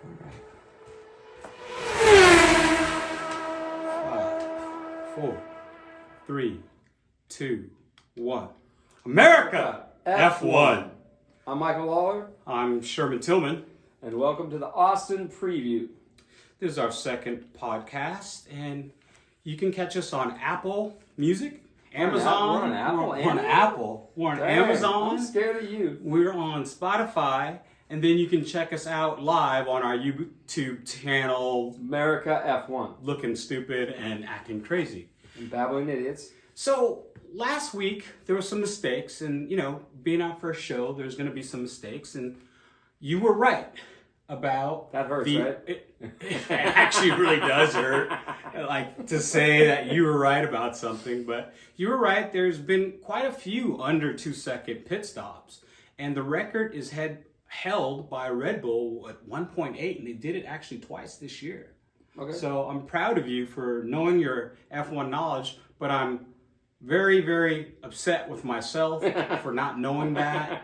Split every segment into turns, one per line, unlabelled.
5, 4, 3, 2, 1. America F1.
I'm Michael Lawler.
I'm Sherman Tillman.
And welcome to the Austin Preview.
This is our second podcast, and you can catch us on Apple Music, Amazon.
We're on Apple.
We're on Apple. We're on Amazon.
I'm scared of you.
We're on Spotify, and then you can check us out live on our YouTube channel.
Merica F1.
Looking stupid and acting crazy.
And babbling idiots.
So last week there were some mistakes, and being our first show, there's going to be some mistakes, and you were right about
that hurts, right?
It actually really does hurt, like to say that you were right about something, but you were right. There's been quite a few under 2-second pit stops, and the record is held by Redbull at 1.8, and they did it actually twice this year.
Okay.
So I'm proud of you for knowing your F1 knowledge, but I'm very, very upset with myself for not knowing that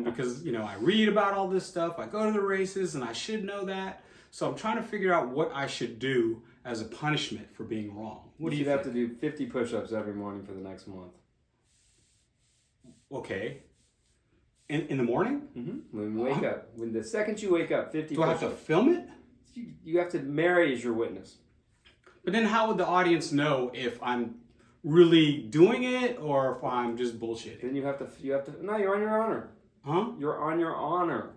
because, I read about all this stuff. I go to the races and I should know that. So I'm trying to figure out what I should do as a punishment for being wrong. What do you think?
Have to do 50 push-ups every morning for the next month.
Okay. In the morning?
Mm-hmm. When you wake up. When the second you wake up, 50 push-ups.
Do I have to film it?
You have to Mary as your witness.
But then how would the audience know if I'm really doing it or if I'm just bullshitting?
Then you have to. No, you're on your honor.
Huh?
You're on your honor.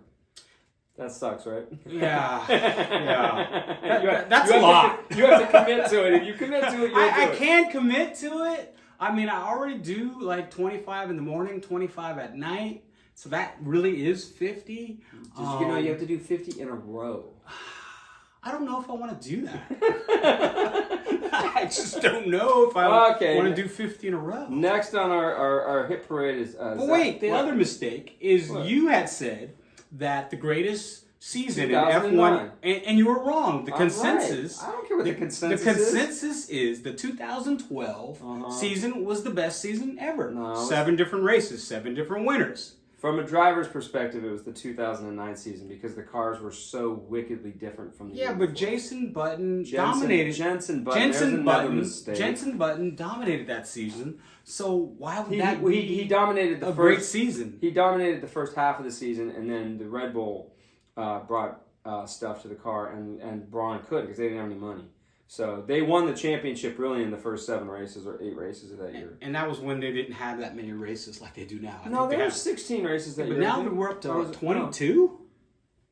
That sucks, right?
Yeah. Yeah.
That's
a lot.
You have to commit to it. If you commit to it,
I can't commit to it. I mean, I already do like 25 in the morning, 25 at night. So that really is 50.
You have to do 50 in a row.
I don't know if I want to do that. I just don't know if I want to do 50 in a row.
Next on our hit parade is...
but wait, the other mistake is you had said that the greatest season in F1... And you were wrong. The consensus...
Right. I don't care what the consensus is.
The consensus is the 2012 season was the best season ever.
No.
7 different races, 7 different winners.
From a driver's perspective, it was the 2009 season because the cars were so wickedly different from the year
but
before.
Jenson Button dominated.
Jenson
Button dominated that season. So why would that be
he dominated the
great season?
He dominated the first half of the season, and then the Red Bull brought stuff to the car, and Braun couldn't because they didn't have any money. So they won the championship really in the first 7 races or 8 races of that year.
And that was when they didn't have that many races like they do now.
There were 16 races that year.
But now we're up to 22.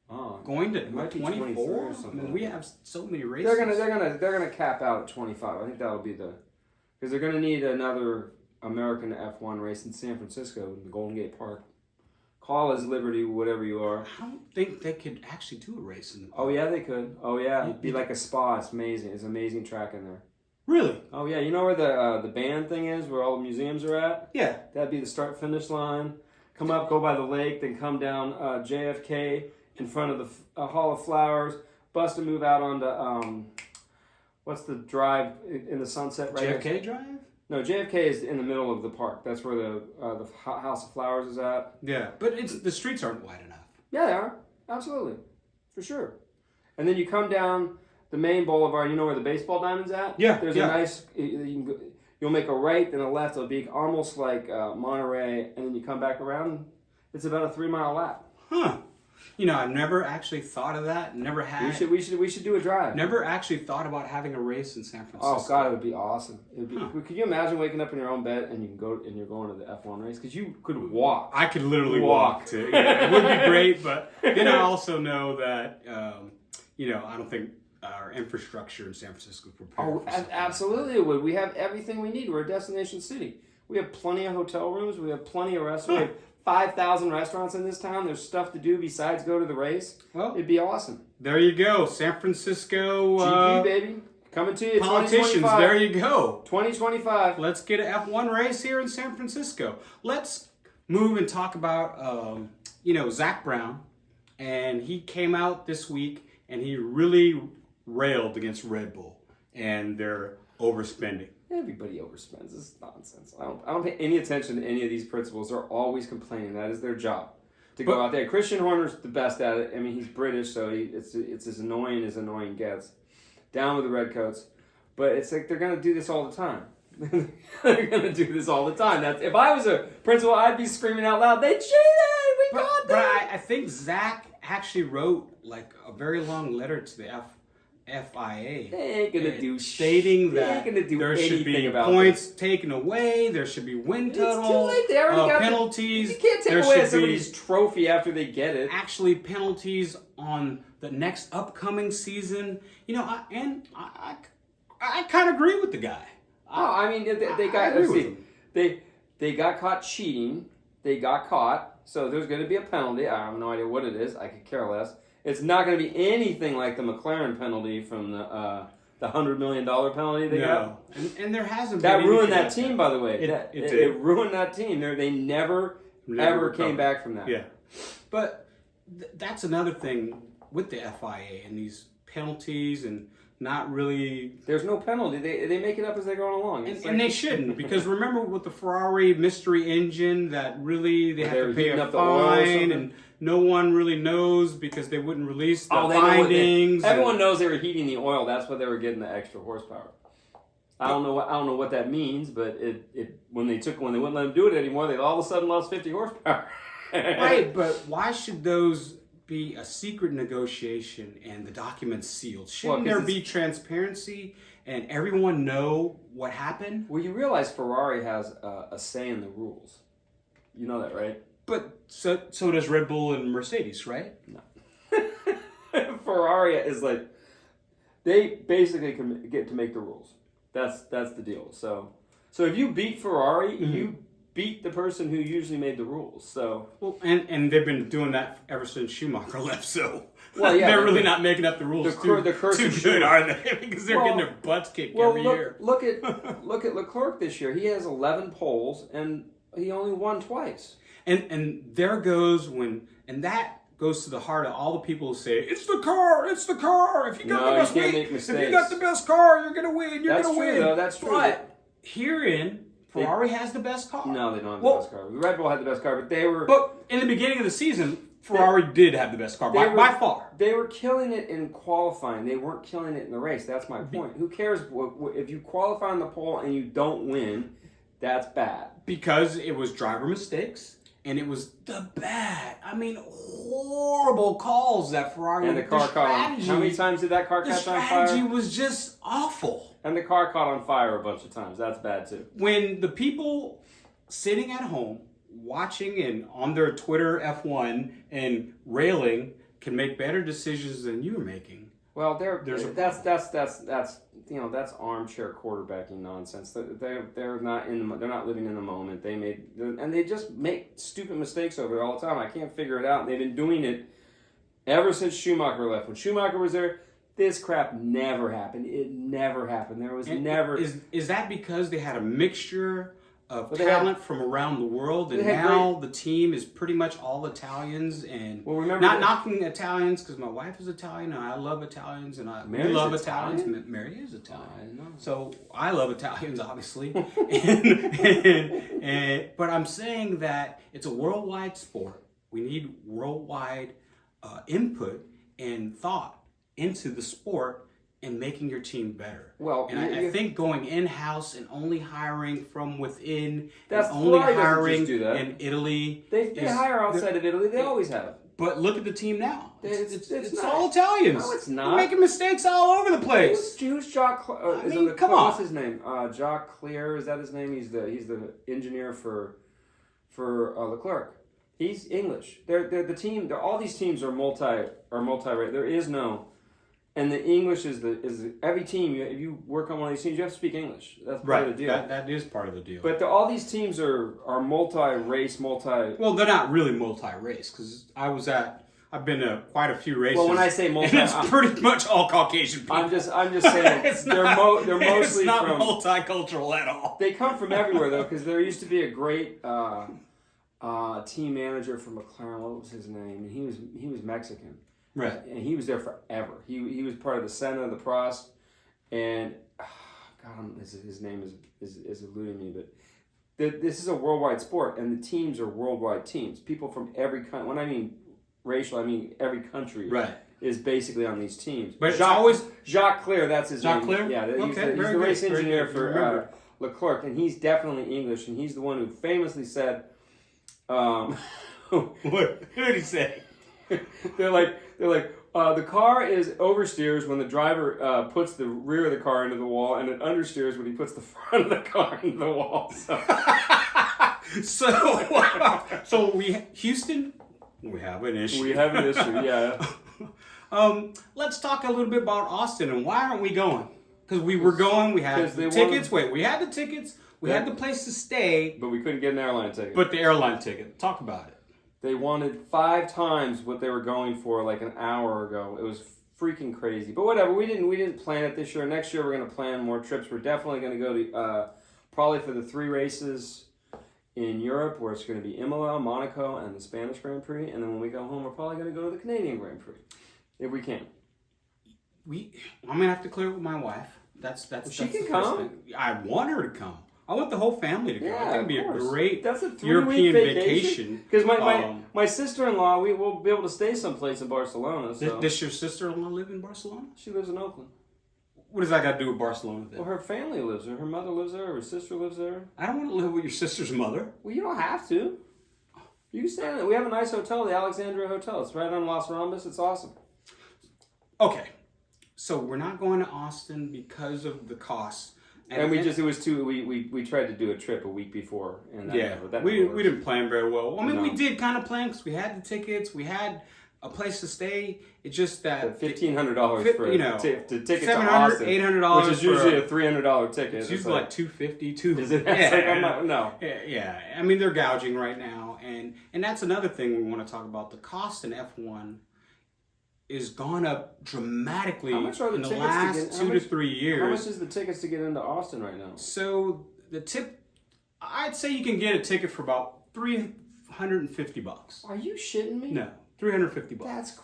Oh,
going to 24. I mean, we have so many races.
They're gonna cap out at 25. I think that'll be because they're gonna need another American F1 race in San Francisco in the Golden Gate Park. Call as Liberty, whatever you are.
I don't think they could actually do a race in the park.
Oh yeah, they could. Oh yeah, it'd be like a spa. It's amazing. It's an amazing track in there.
Really?
Oh yeah, you know where the band thing is, where all the museums are at?
Yeah.
That'd be the start finish line. Come up, go by the lake, then come down JFK in front of the Hall of Flowers. Bust a move out onto what's the drive in the sunset right?
JFK Drive?
No, JFK is in the middle of the park. That's where the House of Flowers is at.
Yeah, but the streets aren't wide enough.
Yeah, they are. Absolutely. For sure. And then you come down the main boulevard. You know where the baseball diamond's at?
Yeah.
There's a nice... You'll make a right, then a left. It'll be almost like Monterey, and then you come back around. It's about a 3-mile lap.
Huh. I've never actually thought of that. Never had.
We should do a drive.
Never actually thought about having a race in San Francisco.
Oh God, it would be awesome. It would be. Could you imagine waking up in your own bed and you're going to the F1 race? Because you could walk.
I could literally walk to. It would be great, but then I also know that I don't think our infrastructure in San Francisco is prepared.
Absolutely it would. We have everything we need. We're a destination city. We have plenty of hotel rooms. We have plenty of restaurants. We have 5,000 restaurants in this town. There's stuff to do besides go to the race.
Well,
it'd be awesome.
There you go. San Francisco.
GP, baby. Coming to you,
politicians, there you go.
2025.
Let's get an F1 race here in San Francisco. Let's move and talk about, Zach Brown. And he came out this week and he really railed against Red Bull and their overspending.
Everybody overspends. This is nonsense. I don't pay any attention to any of these principles. They're always complaining. That is their job. to go out there. Christian Horner's the best at it. I mean, he's British, so it's as annoying gets. Down with the Redcoats. But it's like they're going to do this all the time. They're going to do this all the time. If I was a principal, I'd be screaming out loud, they cheated! We got that!
But I think Zach actually wrote like a very long letter to the FIA.
They ain't going to do
stating that there should be points taken away, there should be wind tunnel,
it's too late. They already got
penalties.
You can't take away somebody's trophy after they get it.
Actually, penalties on the next upcoming season. You know, I kind of agree with the guy.
I mean, they got caught cheating. They got caught, so there's going to be a penalty. I have no idea what it is. I could care less. It's not going to be anything like the McLaren penalty from the $100 million penalty they got.
And there hasn't
that
been
ruined that team, by the way. It ruined that team. They never ever came back from that.
Yeah, but that's another thing with the FIA and these penalties and not really.
There's no penalty. They make it up as they go along.
And they shouldn't, because remember with the Ferrari mystery engine that really they had to pay a fine and no one really knows because they wouldn't release the findings.
Everyone knows they were heating the oil. That's what they were getting the extra horsepower. I don't know what that means, but when they wouldn't let them do it anymore, they all of a sudden lost 50 horsepower.
Right, but why should those be a secret negotiation and the documents sealed? Shouldn't there be transparency and everyone know what happened?
Well, you realize Ferrari has a say in the rules. You know that, right?
But so does Red Bull and Mercedes, right?
No. Ferrari is like, they basically get to make the rules. That's the deal. So if you beat Ferrari, you beat the person who usually made the rules. So
and they've been doing that ever since Schumacher left. So
they're
really not making up the rules too good, are they? Because they're getting their butts kicked every year.
Look at Leclerc this year. He has 11 poles and he only won twice.
And there goes that goes to the heart of all the people who say it's the car. If you got the best if you got the best car, you're gonna win.
That's true, though. That's true.
But herein, Ferrari has the best car.
No, they don't have the best car. Red Bull had the best car, but they were.
But in the beginning of the season, Ferrari did have the best car by far.
They were killing it in qualifying. They weren't killing it in the race. That's my point. Who cares if you qualify on the pole and you don't win? That's bad.
Because it was driver mistakes. And it was horrible calls that Ferrari
and the car caught on. How many times did that car catch on fire?
The strategy was just awful.
And the car caught on fire a bunch of times. That's bad too.
When the people sitting at home watching and on their Twitter F1 and railing can make better decisions than you're making.
Well, that's armchair quarterbacking nonsense. They're not living in the moment. They just make stupid mistakes over it all the time. I can't figure it out. And they've been doing it ever since Schumacher left. When Schumacher was there, this crap never happened. It never happened. There was never.
Is that because they had a mixture of talent from around the world, and now the team is pretty much all Italians? And not knocking Italians, because my wife is Italian and I love Italians and we love Italians. Mary is Italian.
I know.
So I love Italians, obviously. But I'm saying that it's a worldwide sport. We need worldwide input and thought into the sport and making your team better.
Well,
and I think going in-house and only hiring from within,
that's
and only hiring
do that.
in Italy.
They hire outside of Italy. They always have.
But look at the team now. It's
not.
all Italians.
No, it's not.
They're making mistakes all over the place.
Who's Jacques?
Come on.
What's his name? Jacques Clear. Is that his name? He's the engineer for Leclerc. He's English. They're the team. All these teams are multi. There is no. And the English is every team. If you work on one of these teams, you have to speep English. That's part of the deal.
That is part of the deal.
But all these teams are multi-race,
Well, they're not really multi-race because I've been to quite a few races.
Well, when I say multi,
and it's pretty much all Caucasian people.
I'm just saying they're mostly
it's not multicultural at all.
They come from everywhere though, because there used to be a great team manager for McLaren. What was his name? And he was Mexican.
Right.
And he was there forever. He was part of the Senna, the Prost, and God, his name is eluding me, but this is a worldwide sport, and the teams are worldwide teams. People from every country. When I mean racial, I mean every country.
Right.
Is basically on these teams.
But it's always
Jacques Clear. That's his
Jacques
name.
Clear?
Yeah, he's
Okay,
the race
very
engineer
good.
for Leclerc, and he's definitely English, and he's the one who famously said,
what did he say?
they're like the car is oversteers when the driver puts the rear of the car into the wall, and it understeers when he puts the front of the car into the wall.
So Houston, we have an issue.
We have an issue, yeah.
Let's talk a little bit about Austin and why aren't we going? Because we were going, we had the tickets. We had the tickets, we had the place to stay,
but we couldn't get an airline ticket.
But the airline ticket, talk about it.
They wanted 5 times what they were going for like an hour ago. It was freaking crazy. But whatever, we didn't plan it this year. Next year we're going to plan more trips. We're definitely going to go to probably for the 3 races in Europe, where it's going to be Imola, Monaco, and the Spanish Grand Prix. And then when we go home, we're probably going to go to the Canadian Grand Prix, if we can.
I'm gonna have to clear it with my wife. That's
she can come.
I want her to come. I want the whole family to go.
Yeah,
I think it'd be a great
That's a 3-week
European vacation.
Because my sister-in-law, we will be able to stay someplace in Barcelona. So.
Does your sister-in-law live in Barcelona?
She lives in Oakland.
What does that got to do with Barcelona then?
Well, her family lives there. Her mother lives there. Her sister lives there.
I don't want to live with your sister's mother.
Well, you don't have to. You can stay in it. We have a nice hotel, the Alexandria Hotel. It's right on Los Rambas. It's awesome.
Okay, so we're not going to Austin because of the cost.
And we tried to do a trip a week before. And
we didn't plan very well. I mean, we did kind of plan because we had the tickets, we had a place to stay. It's just that
$1,500 for to ticket to Austin,
$800,
which is usually a $300 ticket.
It's usually like $250.
Is it? No.
Yeah, I mean they're gouging right now, and that's another thing we want to talk about. The cost in F1 is gone up dramatically in the last 2 to 3 years.
How much is the tickets to get into Austin right now?
So I'd say you can get a ticket for about $350.
Are you shitting me?
No, $350.
That's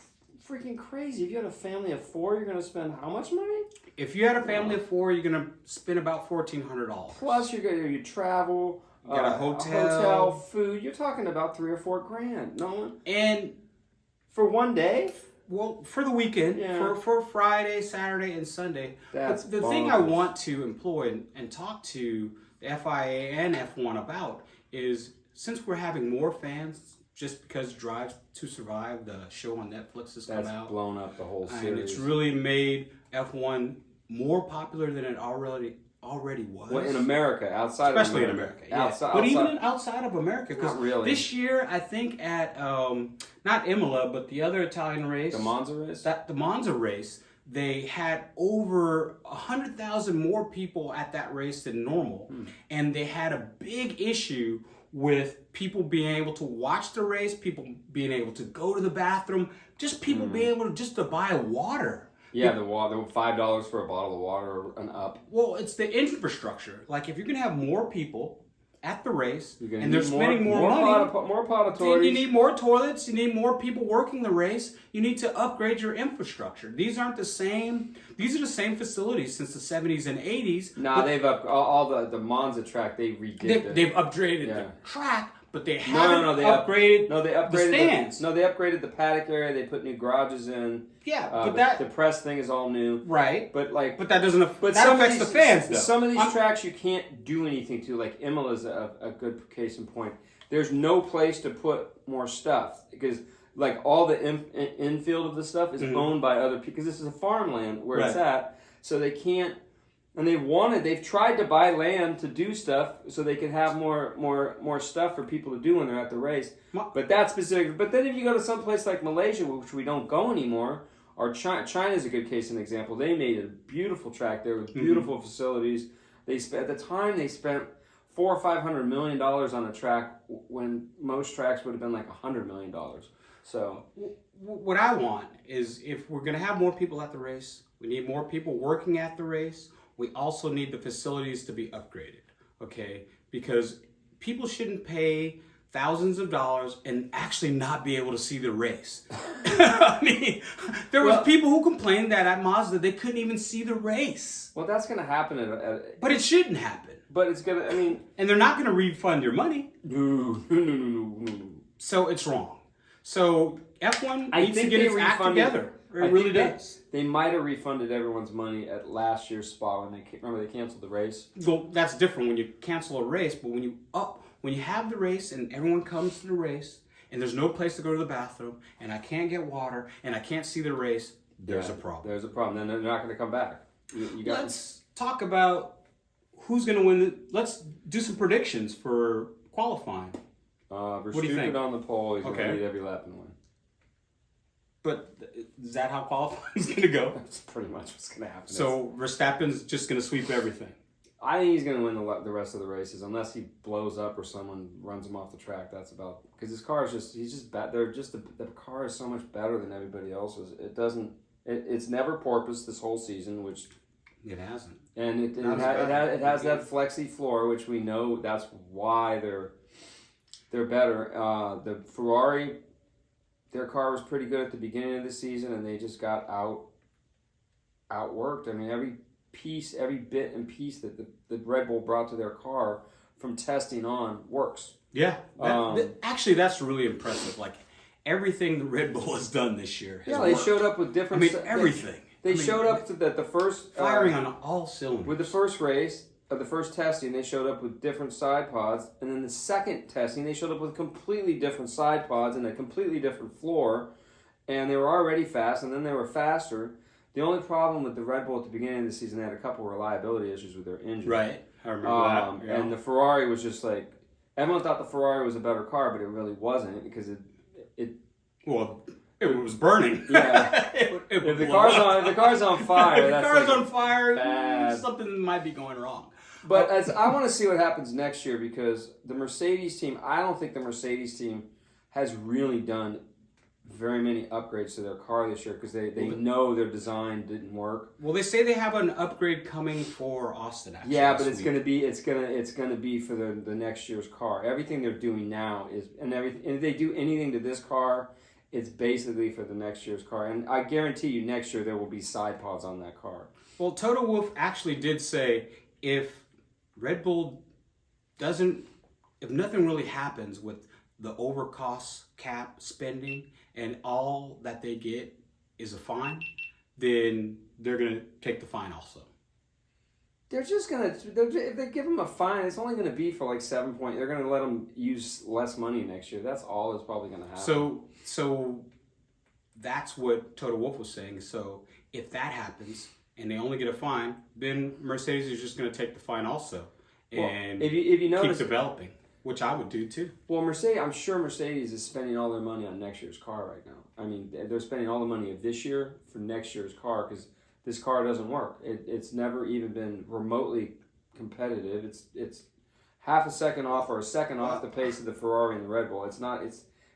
freaking crazy. If you had a family of 4, you're going to spend how much money?
If you had a family of 4, you're going to spend about $1,400.
Plus, you travel,
you got a hotel,
food. You're talking about $3 or $4 grand. No,
and
for one day.
Well, for the weekend, for Friday, Saturday, and Sunday. That's the thing I want to employ and talk to the FIA and F1 about is since we're having more fans just because Drive to Survive, the show on Netflix, has come out.
That's blown up the whole series.
And it's really made F1 more popular than it already was.
Well, in America,
especially in America, yeah. But even outside of America, because this year I think at not Imola, but the other Italian race,
the Monza race,
the Monza race, they had over 100,000 more people at that race than normal, and they had a big issue with people being able to watch the race, people being able to go to the bathroom, just people being able to just to buy water.
Yeah, the water, $5 for a bottle of water and up.
Well, it's the infrastructure. Like, if you're going to have more people at the race, and they're spending more money,
more pot authorities.
You need more toilets, you need more people working the race, you need to upgrade your infrastructure. These aren't the same. These are the same facilities since the 70s and 80s.
Nah, they've all the Monza track, they redid it.
They've upgraded the track, but they haven't upgraded the stands.
They upgraded the paddock area, they put new garages in.
Yeah, but
the press thing is all new,
right?
But
that doesn't. That affects the fans. Though.
Some of these tracks you can't do anything to. Like Imola is a good case in point. There's no place to put more stuff because like all the infield of the stuff is owned by other people because this is a farmland where it's at. So they can't. And they've tried to buy land to do stuff so they can have more stuff for people to do when they're at the race. But that's specific. But then if you go to some place like Malaysia, which we don't go anymore, or China's a good case and example. They made a beautiful track there with beautiful facilities. At the time they spent $400 or $500 million on a track when most tracks would have been like $100 million. So
what I want is if we're going to have more people at the race, we need more people working at the race. We also need the facilities to be upgraded, okay? Because people shouldn't pay thousands of dollars and actually not be able to see the race. I mean, there was people who complained that at Mazda they couldn't even see the race.
Well, that's going to happen
but it shouldn't happen.
But it's going to, I mean...
And they're not going to refund your money.
No.
So it's wrong. So F1 needs to get its act together. It really does.
They might have refunded everyone's money at last year's Spa when they canceled the race.
Well, that's different when you cancel a race, but when you have the race and everyone comes to the race and there's no place to go to the bathroom and I can't get water and I can't see the race, there's a problem.
There's a problem. Then they're not going to come back.
Let's talk about who's going to win. Let's do some predictions for qualifying.
What do you think? On the pole, he's going to lead every lap and win.
But is that how qualifying is going to go?
That's pretty much what's going to happen.
So Verstappen's just going to sweep everything.
I think he's going to win the rest of the races unless he blows up or someone runs him off the track. That's about because his car is he's just bad. The car is so much better than everybody else's. It's never porpoised this whole season, which
it hasn't.
And it has that flexi floor, which we know that's why they're better. The Ferrari, their car was pretty good at the beginning of the season, and they just got outworked. I mean, every bit and piece that the Red Bull brought to their car from testing on works.
Yeah. Actually, that's really impressive. Like, everything the Red Bull has done this year has worked.
Showed up with different...
everything.
They showed up to the first...
firing on all cylinders.
With the first race, the first testing, they showed up with different side pods. And then the second testing, they showed up with completely different side pods and a completely different floor. And they were already fast, and then they were faster. The only problem with the Red Bull at the beginning of the season, they had a couple of reliability issues with their engine.
Right, I remember that. Yeah.
And the Ferrari was just like... Everyone thought the Ferrari was a better car, but it really wasn't because it
was burning.
Yeah. If the car's on fire,
if the car's on fire,
bad.
Something might be going wrong.
But I want to see what happens next year because the Mercedes team, I don't think the Mercedes team has really done very many upgrades to their car this year because they know their design didn't work.
Well, they say they have an upgrade coming for Austin. Actually,
yeah, but it's gonna be for the next year's car. Everything they're doing now is and if they do anything to this car, it's basically for the next year's car. And I guarantee you, next year there will be side pods on that car.
Well, Toto Wolff actually did say if Red Bull if nothing really happens with the overcost cap spending and all that they get is a fine, then they're going to take the fine also.
They're just going to, if they give them a fine, it's only going to be for like 7 points. They're going to let them use less money next year. That's all that's probably going to happen.
So that's what Toto Wolff was saying. So if that happens and they only get a fine, then Mercedes is just going to take the fine also and
if you notice,
keep developing, which I would do too.
Well, I'm sure Mercedes is spending all their money on next year's car right now. I mean, they're spending all the money of this year for next year's car because this car doesn't work. It's never even been remotely competitive. It's half a second off or a second off the pace of the Ferrari and the Red Bull.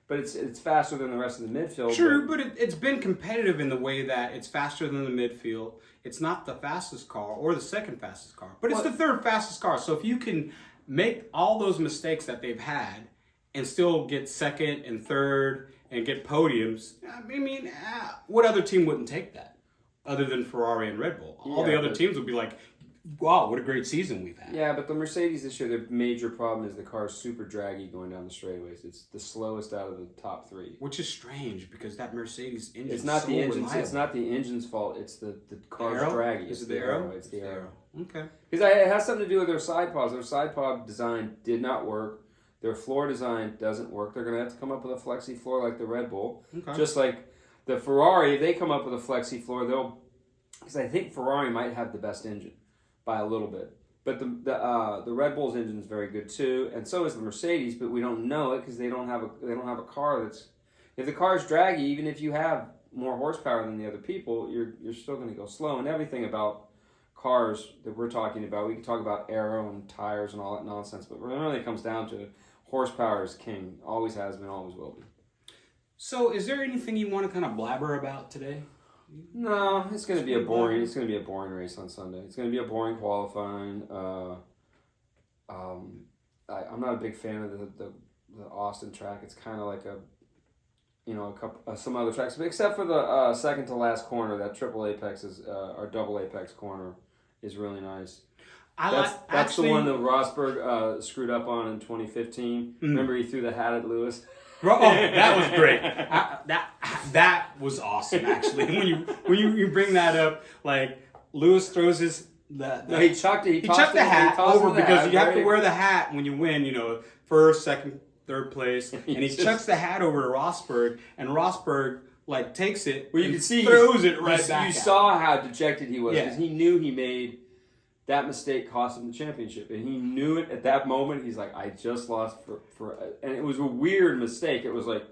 But it's faster than the rest of the midfield.
Sure, but it's been competitive in the way that it's faster than the midfield. It's not the fastest car or the second fastest car, but it's the third fastest car. So if you can make all those mistakes that they've had and still get second and third and get podiums, I mean, what other team wouldn't take that other than Ferrari and Red Bull? All the other teams would be like, wow, what a great season we've had.
Yeah, but the Mercedes this year, their major problem is the car's super draggy going down the straightaways. It's the slowest out of the top three.
Which is strange because that Mercedes engine
is so
reliable.
It's not the engine's fault. It's the car's draggy.
Is it the aero?
It's the aero.
Okay.
Because it has something to do with their side pods. Their side pod design did not work. Their floor design doesn't work. They're going to have to come up with a flexi floor like the Red Bull. Okay. Just like the Ferrari, if they come up with a flexi floor, because I think Ferrari might have the best engine by a little bit. But the Red Bull's engine is very good too, and so is the Mercedes. But we don't know it because they don't have a car that's. If the car is draggy, even if you have more horsepower than the other people, you're still going to go slow. And everything about cars that we're talking about, we can talk about aero and tires and all that nonsense, but when it really comes down to it, horsepower is king. Always has been, always will be.
So, is there anything you want to kind of blabber about today?
No, it's going to be a boring. It's going to be a boring race on Sunday. It's going to be a boring qualifying. I'm not a big fan of the Austin track. It's kind of like some other tracks, but except for the second to last corner, that triple apex or double apex corner is really nice. That's the one that Rosberg screwed up on in 2015. Remember, he threw the hat at Lewis.
Oh, that was great. That was awesome. Actually, when you bring that up, like Lewis throws his.
He chucked it.
He chucked the hat over because you have to wear the hat when you win. You know, first, second, third place, and he chucks the hat over to Rosberg, and Rosberg like takes it.
Well, you can see
throws it right back.
You saw how dejected he was because he knew he made that mistake cost him the championship, and he knew it at that moment. He's like, I just lost and it was a weird mistake. It was like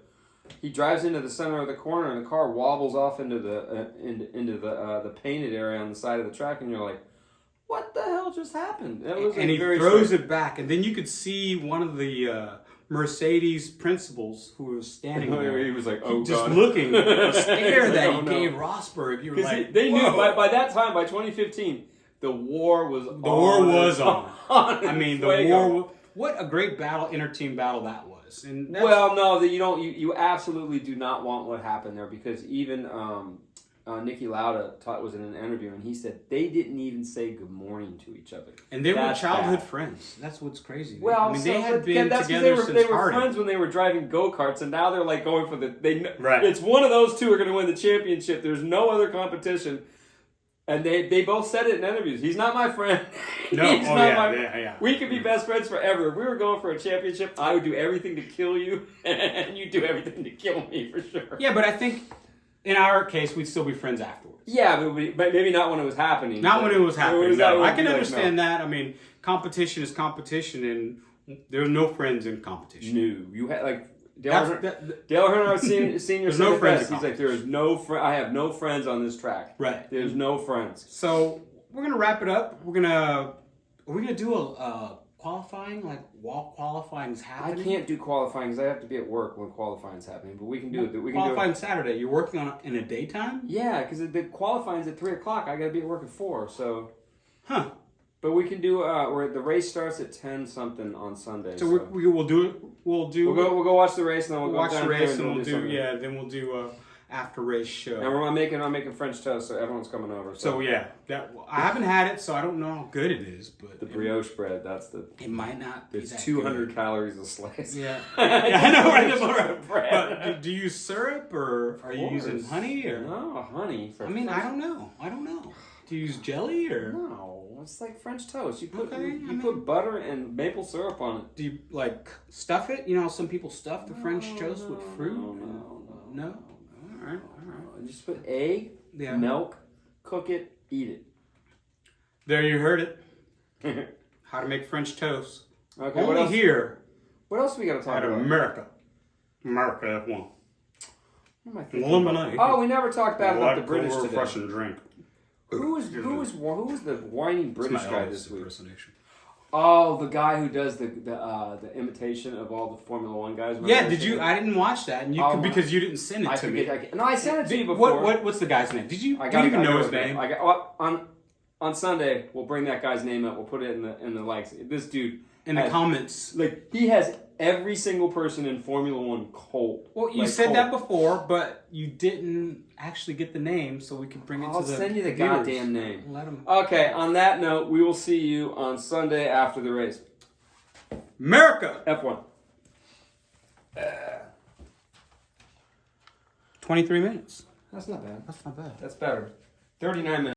he drives into the center of the corner, and the car wobbles off into the painted area on the side of the track, and you're like, what the hell just happened?
And he throws it back, and then you could see one of the Mercedes principals who was standing there.
He was like, oh,
just
God.
looking, the stare that he gave Rosberg. You were like,
they knew by that time, by 2015, the war was on.
The war was on. I mean, the
Fuego.
war. What a great battle, inter-team battle that was. And
no, that you absolutely do not want what happened there, because even Niki Lauda was in an interview, and he said they didn't even say good morning to each other.
And they were childhood friends. That's what's crazy.
Well,
I mean, they had been together since
they were friends when they were driving go-karts, and now they're like going for It's one of those two are going to win the championship. There's no other competition. And they both said it in interviews. He's not my friend.
No,
We could be best friends forever. If we were going for a championship, I would do everything to kill you, and you'd do everything to kill me for sure.
Yeah, but I think in our case, we'd still be friends afterwards.
Yeah, but maybe not when it was happening.
Not when it was happening. No, I can understand that. I mean, competition is competition, and there are no friends in competition.
No, you had like. Dale Earnhardt Senior said
no friends.
He's like, there is no I have no friends on this track.
Right.
There's no friends.
So we're gonna wrap it up. Are we gonna do a qualifying, like while qualifying's happening?
I can't do qualifying because I have to be at work when qualifying's happening. But we can do it. We can
qualifying
do it.
Saturday. You're working on in a daytime?
Yeah, because the qualifying's at 3:00. I got to be at work at 4. So.
Huh.
But we can do. The race starts at 10 something on Sunday.
So we'll do it. We'll go
watch the race, and then we'll go
watch
down
the race,
and
we'll do. Yeah, then we'll do after race show.
And I'm making French toast, so everyone's coming over.
So yeah, I haven't had it, so I don't know how good it is. But
the brioche bread, that's the.
It might not be.
It's 200 calories a slice.
Yeah, I know, right? But do you use syrup, or are you using honey, or
no honey?
I don't know. Do you use jelly, or
no? It's like French toast. You put
you
put butter and maple syrup on it.
Do you like stuff it? You know, some people stuff the French toast with fruit. No. All right.
Just put egg, milk, cook it, eat it.
There you heard it. How to make French toast.
Okay.
Only
what else?
Here.
What else we got to talk about?
Merica F1.
What am I thinking?
Lemonade.
Oh, we never talked about the British today.
Refreshing drink.
Who was the whiny British guy this week?
Impersonation.
Oh, the guy who does the imitation of all the Formula One guys.
Yeah, did you? I didn't watch that, and because you didn't send it to me.
No, I sent it to you before.
What's the guy's name? Do you even know his name?
On Sunday, we'll bring that guy's name up. We'll put it in the likes. This dude
in the comments,
like he has every single person in Formula One cold.
Well, you said that before, but you didn't actually get the name, so we could bring it to the.
I'll send you the
viewers.
goddamn name.
Let him.
Okay. On that note, we will see you on Sunday after the race.
Merica
F1.
23 minutes.
That's not bad.
That's not bad.
That's better. 39 minutes.